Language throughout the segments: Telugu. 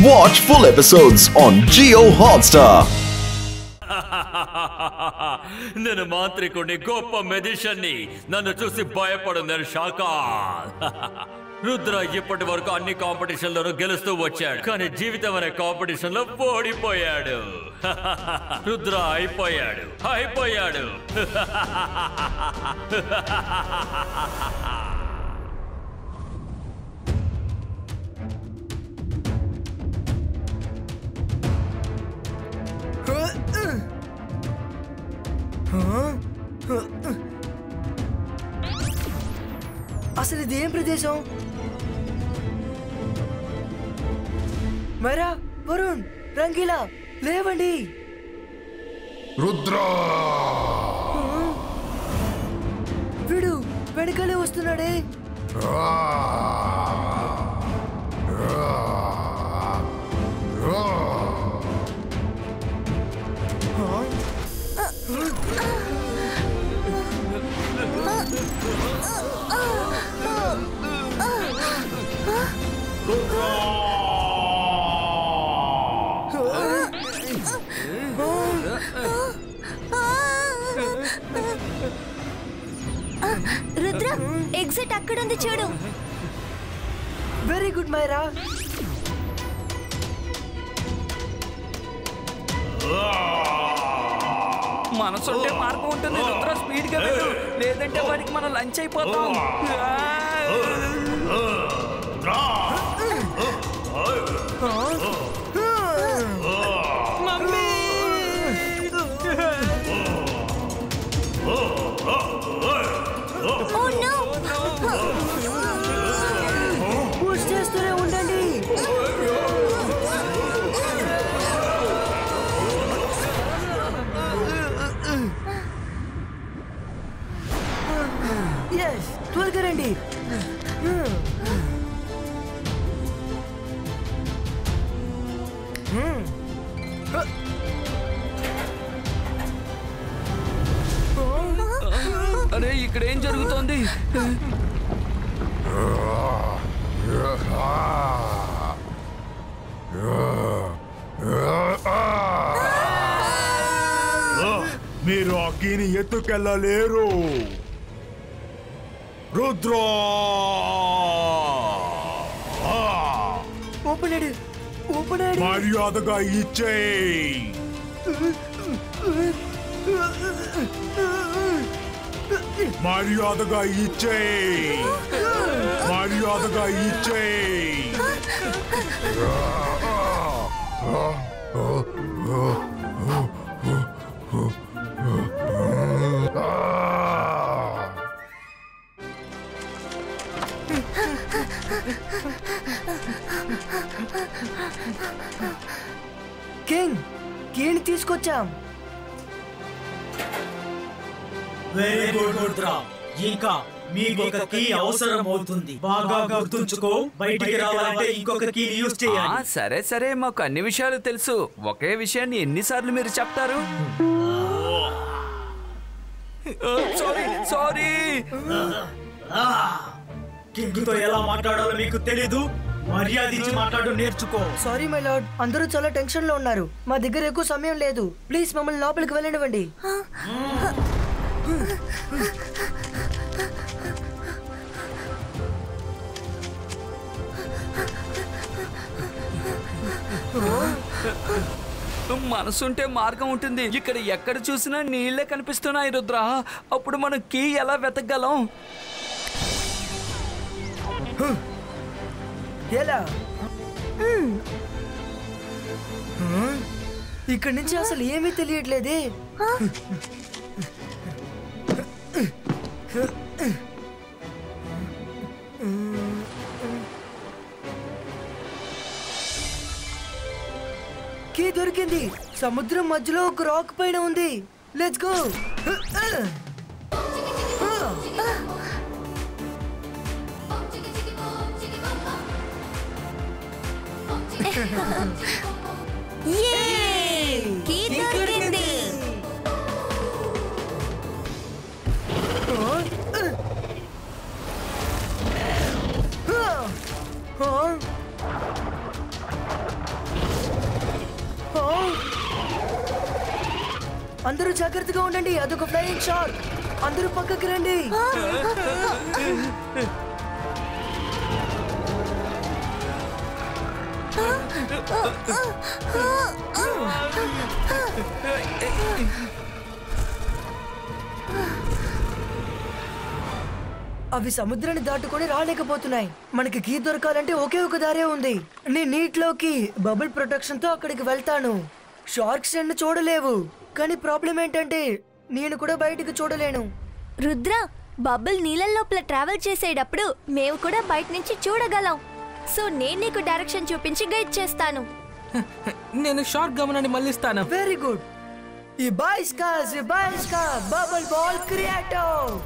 Watch full episodes on Jio Hotstar. నేను మాంత్రికుడిని, గొప్ప మెజిషియన్ని. నన్ను చూసి భయపడు నిర్షాకా. రుద్ర ఇప్పటి వరకు అన్ని కాంపిటీషన్లను గెలుస్తూ వచ్చాడు, కానీ జీవితం అనే కాంపిటీషన్ లో ఓడిపోయాడు. రుద్ర అయిపోయాడు. అసలు ఇదేం ప్రదేశం? మరా, వరుణ్, రంగీలా, లేవండి. రుద్ర వీడు వెనకాలే వస్తున్నాడే. రుద్ర, ఎగ్జిట్ అక్కడ ఉంది చూడు. Very good Myra. మనసుంటే మార్గం ఉంటుంది. రుద్ర స్పీడ్ గా వెళ్ళు, లేదంటే వాడికి మనం లంచ్ అయిపోతాం. పుష్ చేస్తూనే ఉండండి. ఎస్, త్వరగా రండి. అరే, ఇక్కడ ఏం జరుగుతోంది? మీరు అగ్గిని ఎత్తుకెళ్ళలేరు. రుద్ర మర్యాదగా ఇచ్చేయి. మర్యాదగా ఇచ్చేయి. మర్యాదగా ఇచ్చేయి. కింగ్, కీని తీసుకొచ్చాం. Very good Rudra. ఇంకా మీకు ఒక కీ అవసరం అవుతుంది. బాగా గుర్తుంచుకో, బయటికి రావాలంటే ఇంకొక కీ యూజ్ చేయాలి. సరే సరే, మాకు అన్ని విషయాలు తెలుసు. ఒకే విషయాన్ని ఎన్నిసార్లు మీరు చెప్తారు? సారీ. కింగ్ తో ఎలా మాట్లాడాలో మీకు తెలీదు. మర్యాద ఇచ్చి మాట్లాడు, నేర్చుకో. సారీ మై లార్డ్, అందరూ చాలా టెన్షన్ లో ఉన్నారు. మా దగ్గర ఎక్కువ సమయం లేదు. ప్లీజ్ మమ్మల్ని లోపలికి వెళ్ళనివ్వండి. మనసుంటే మార్గం ఉంటుంది. ఇక్కడ ఎక్కడ చూసినా నీళ్లే కనిపిస్తున్నాయి రుద్ర. అప్పుడు మనం కీ ఎలా వెతకగలం? ఎలా? ఇక్కడి నుంచి అసలు ఏమీ తెలియట్లేదే. కీ దొరికింది. సముద్రం మధ్యలో ఒక రాక్ పైన ఉంది. Let's go. కీ దొరికింది. అందరూ జాగ్రత్తగా ఉండండి, అదొక ఫ్లయింగ్ షార్క్. అందరూ పక్కకి రండి. అవి సముద్రాన్ని దాటుకొని రాలేకపోతున్నాయి. మనకి కీ దొరకాలంటే ఒకే ఒక దారే ఉంది. నీ నీటిలోకి బబుల్ ప్రొటెక్షన్ తో అక్కడికి వెళ్తాను. షార్క్స్ నిన్ను చూడలేవు, కానీ ప్రాబ్లం ఏంటంటే నేను కూడా బయటకు చూడలేను. రుద్ర, బబుల్ నీళ్ళ లోపల ట్రావెల్ చేసేటప్పుడు మేము కూడా బయట నుంచి చూడగలం. సో నేను నీకు డైరెక్షన్ చూపించి గైడ్ చేస్తాను. నేను షార్క్ గమనాన్ని మళ్ళిస్తాను. Very good. ఈ బాయ్స్కా bubble ball creator.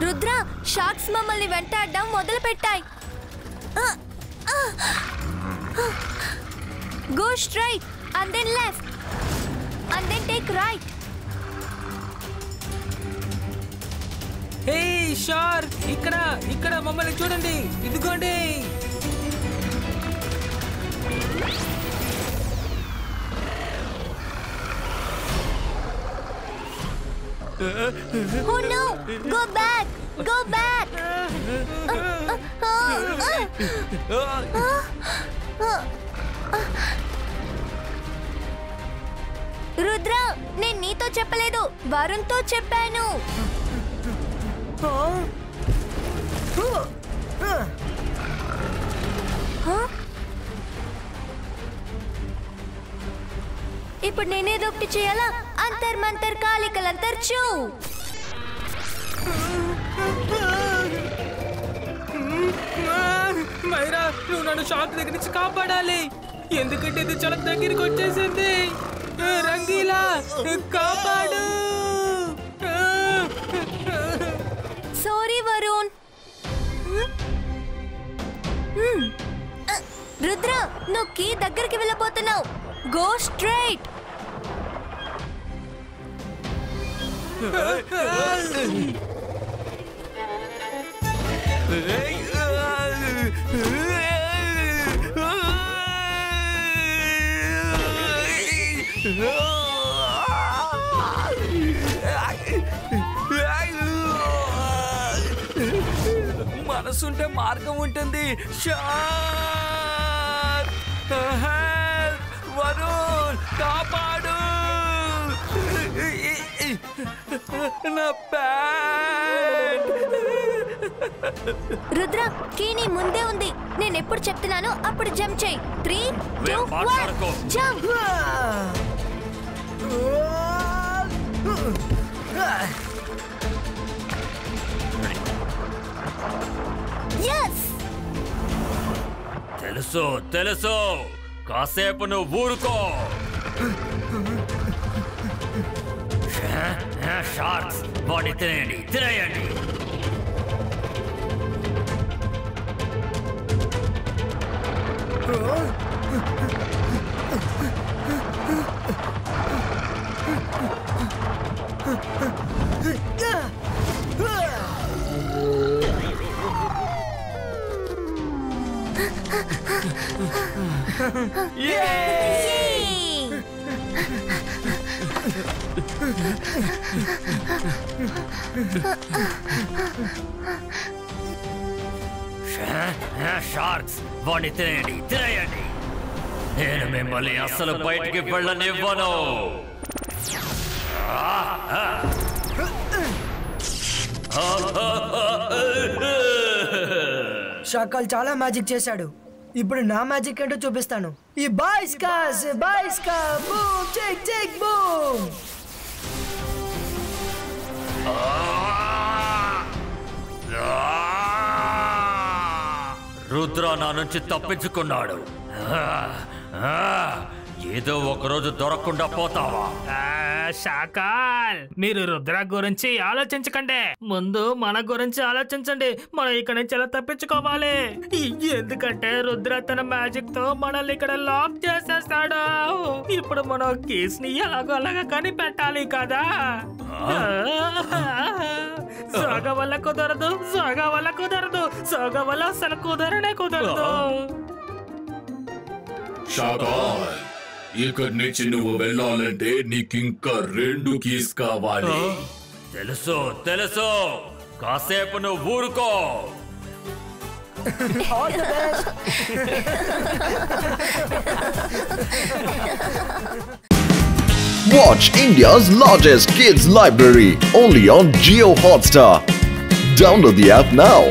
Rudra, sharks మమ్మల్ని వెంటాడడం మొదలు పెట్టాయి. Go straight and then left and then take right. Hey shark, ఇక్కడ మమ్మల్ని చూడండి, ఇదిగోండి. Oh no! Go back! Go back! Rudra, నేను నీతో చెప్పలేదు, వరుణ్తో చెప్పాను. ఇప్పుడు నేనేదో ఒకటి చేయాలా? అంతర్ మంతర్ కాలికలంతర్ చూ. మైరా, నువ్వు నన్ను షార్క్ దగ్గర నుంచి కాపాడాలి, ఎందుకంటే ఇది చాలా దగ్గరికి వచ్చేసింది. రంగీలా, కాపాడు. సారీ వరుణ్. రుద్ర, నువ్వు కీ దగ్గరికి వెళ్ళబోతున్నావు. Go straight. మనసుంటే మార్గం ఉంటుంది. వరుణ్, కాపాడు. నా ప్యాంట్. రుద్ర, కీని ముందే ఉంది. నేను ఎప్పుడు చెప్తున్నానో అప్పుడు జంప్ చేయి. 3, 2, 1 జంప్. yes. తెలుసు, కాసేపు నువ్వు ఊరుకో. షార్క్స్ వాడిని తినేయండి. షార్క్స్ వాడిని తినేయండి. నేను మిమ్మల్ని అసలు బయటికి వెళ్ళనివ్వను. షాకాల్ చాలా మ్యాజిక్ చేశాడు. ఇప్పుడు నా మ్యాజిక్ ఏంటో చూపిస్తాను. ఈ బాయ్స్కా బూమ్ చెక్ బూమ్. రుద్ర నా నుంచి తప్పించుకున్నాడు. ఏదో ఒకరోజు దొరకకుండా పోతావా? షాకాల్, మీరు రుద్ర గురించి ఆలోచించకండి, ముందు మన గురించి ఆలోచించండి. మనం ఇక్కడ నుంచి ఎలా తప్పించుకోవాలి, ఎందుకంటే రుద్ర తన మ్యాజిక్ తో మనల్ని ఇక్కడ లాక్ చేసేస్తాడు. ఇప్పుడు మనం కీస్ ని ఎలాగో అలాగా కనిపెట్టాలి కదా. సోగ వల్ల కుదరదు, సోగ వల్ల కుదరదు, సోగ వల్ల అసలు కుదరనే కుదరదు. షాకాల్, ఇక్కడి నుంచి నువ్వు వెళ్ళాలంటే నీకింకా 2 కీస్ కావాలి. తెలుసు తెలుసు, కాసేపు నువ్వు ఊరుకో. All the best. Watch India's largest kids library only on Jio Hotstar. Download the app now.